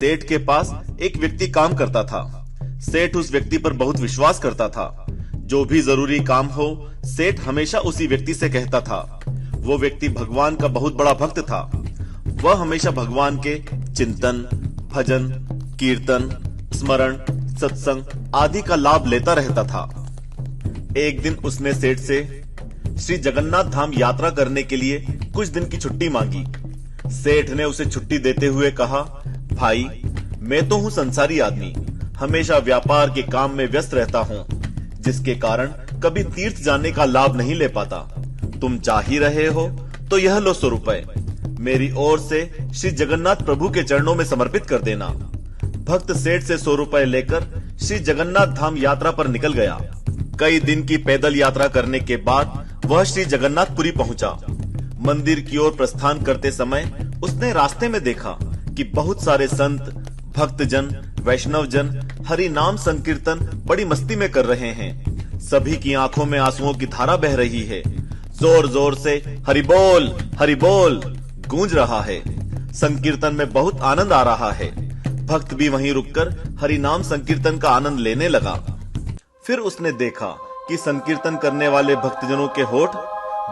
सेठ के पास एक व्यक्ति काम करता था। सेठ उस व्यक्ति पर बहुत विश्वास करता था। जो भी जरूरी काम हो, सेठ हमेशा उसी व्यक्ति से कहता था। वो व्यक्ति भगवान का बहुत बड़ा भक्त था। वह हमेशा भगवान के चिंतन, भजन, कीर्तन, स्मरण, सत्संग आदि का लाभ लेता रहता था। एक दिन उसने सेठ से श्री जगन्नाथ धाम यात्रा करने के लिए कुछ दिन की छुट्टी मांगी। सेठ ने उसे छुट्टी देते हुए कहा, भाई, मैं तो हूँ संसारी आदमी, हमेशा व्यापार के काम में व्यस्त रहता हूँ, जिसके कारण कभी तीर्थ जाने का लाभ नहीं ले पाता। तुम चाह ही रहे हो तो यह लो 100 रुपए, मेरी ओर से श्री जगन्नाथ प्रभु के चरणों में समर्पित कर देना। भक्त सेठ से 100 रुपए लेकर श्री जगन्नाथ धाम यात्रा पर निकल गया। कई दिन की पैदल यात्रा करने के बाद वह श्री जगन्नाथपुरी पहुंचा। मंदिर की ओर प्रस्थान करते समय उसने रास्ते में देखा कि बहुत सारे संत, भक्तजन, वैष्णवजन हरि नाम संकीर्तन बड़ी मस्ती में कर रहे हैं। सभी की आंखों में आंसुओं की धारा बह रही है। जोर जोर से हरि बोल गूंज रहा है। संकीर्तन में बहुत आनंद आ रहा है। भक्त भी वहीं रुककर हरि नाम संकीर्तन का आनंद लेने लगा। फिर उसने देखा कि संकीर्तन करने वाले भक्तजनों के होठ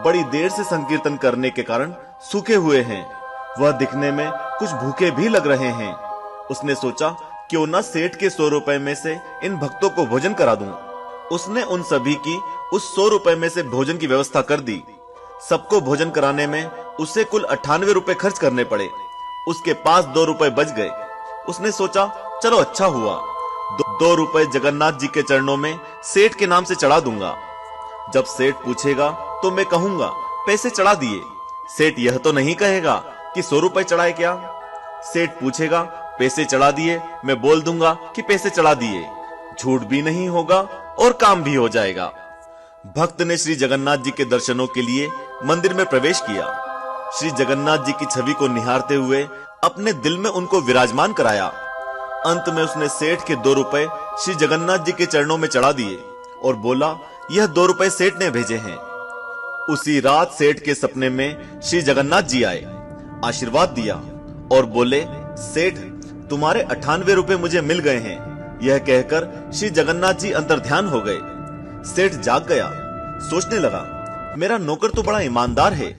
बड़ी देर से संकीर्तन करने के कारण सूखे हुए हैं। वह दिखने में कुछ भूखे भी लग रहे हैं। उसने सोचा, क्यों ना सेठ के 100 रुपए में से इन भक्तों को भोजन करा दूं। उसने उन सभी की उस 100 रुपए में से भोजन की व्यवस्था कर दी। सबको भोजन कराने में उसे कुल 98 रुपए खर्च करने पड़े। उसके पास 2 रुपए बच गए। उसने सोचा, चलो अच्छा हुआ, 2 रुपए जगन्नाथ जी के चरणों में सेठ के नाम से चढ़ा दूंगा। जब सेठ पूछेगा तो मैं कहूंगा पैसे चढ़ा दिए। सेठ यह तो नहीं कहेगा कि 100 रुपए चढ़ाए क्या। सेठ पूछेगा पैसे चढ़ा दिए, मैं बोल दूंगा कि पैसे चढ़ा दिए। झूठ भी नहीं होगा और काम भी हो जाएगा। भक्त ने श्री जगन्नाथ जी के दर्शनों के लिए मंदिर में प्रवेश किया। श्री जगन्नाथ जी की छवि को निहारते हुए अपने दिल में उनको विराजमान कराया। अंत में उसने सेठ के 2 रुपए श्री जगन्नाथ जी के चरणों में चढ़ा दिए और बोला, यह 2 रुपए सेठ ने भेजे हैं। उसी रात सेठ के सपने में श्री जगन्नाथ जी आए, आशीर्वाद दिया और बोले, सेठ, तुम्हारे 98 रुपए मुझे मिल गए हैं। यह कहकर श्री जगन्नाथ जी अंतर्ध्यान हो गए। सेठ जाग गया, सोचने लगा, मेरा नौकर तो बड़ा ईमानदार है,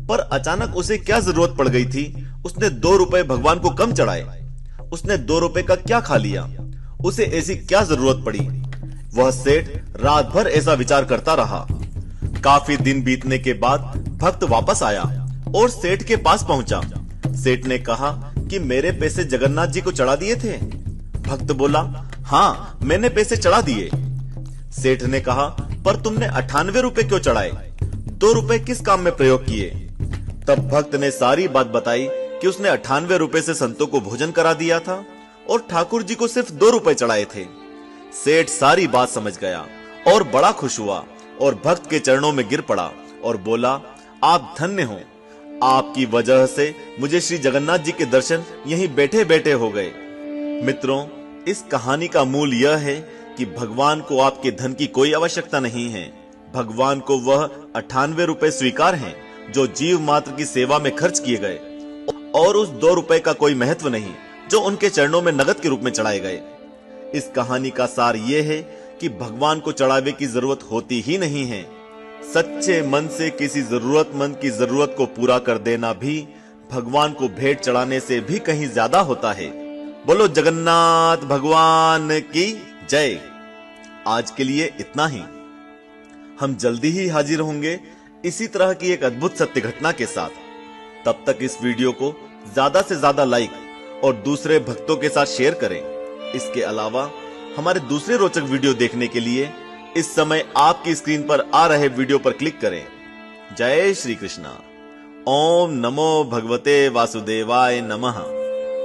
पर अचानक उसे क्या जरूरत पड़ गई थी। उसने 2 रुपए भगवान को कम चढ़ाए। उसने 2 रुपए का क्या खा लिया, उसे ऐसी क्या जरूरत पड़ी। वह सेठ रात भर ऐसा विचार करता रहा। काफी दिन बीतने के बाद भक्त वापस आया और सेठ के पास पहुंचा। सेठ ने कहा कि मेरे पैसे जगन्नाथ जी को चढ़ा दिए थे। भक्त बोला, हाँ, मैंने पैसे चढ़ा दिए। सेठ ने कहा, पर तुमने 98 रुपए क्यों चढ़ाए, 2 रुपए किस काम में प्रयोग किए। तब भक्त ने सारी बात बताई कि उसने 98 रुपए से संतों को भोजन करा दिया था और ठाकुर जी को सिर्फ 2 रुपए चढ़ाए थे। सेठ सारी बात समझ गया और बड़ा खुश हुआ और भक्त के चरणों में गिर पड़ा और बोला, आप धन्य हो, आपकी वजह से मुझे श्री जगन्नाथ जी के दर्शन यहीं बैठे बैठे हो गए। मित्रों, इस कहानी का मूल यह है कि भगवान को आपके धन की कोई आवश्यकता नहीं है। भगवान को वह 98 रुपए स्वीकार हैं जो जीव मात्र की सेवा में खर्च किए गए, और उस 2 रुपए का कोई महत्व नहीं जो उनके चरणों में नगद के रूप में चढ़ाए गए। इस कहानी का सार यह है कि भगवान को चढ़ावे की जरूरत होती ही नहीं है। सच्चे मन से किसी जरूरतमंद की जरूरत को पूरा कर देना भी भगवान को भेंट चढ़ाने से भी कहीं ज्यादा होता है। बोलो जगन्नाथ भगवान की जय। आज के लिए इतना ही। हम जल्दी ही हाजिर होंगे इसी तरह की एक अद्भुत सत्य घटना के साथ। तब तक इस वीडियो को ज्यादा से ज्यादा लाइक और दूसरे भक्तों के साथ शेयर करें। इसके अलावा हमारे दूसरे रोचक वीडियो देखने के लिए इस समय आपकी स्क्रीन पर आ रहे वीडियो पर क्लिक करें। जय श्री कृष्णा। ओम नमो भगवते वासुदेवाय नमः।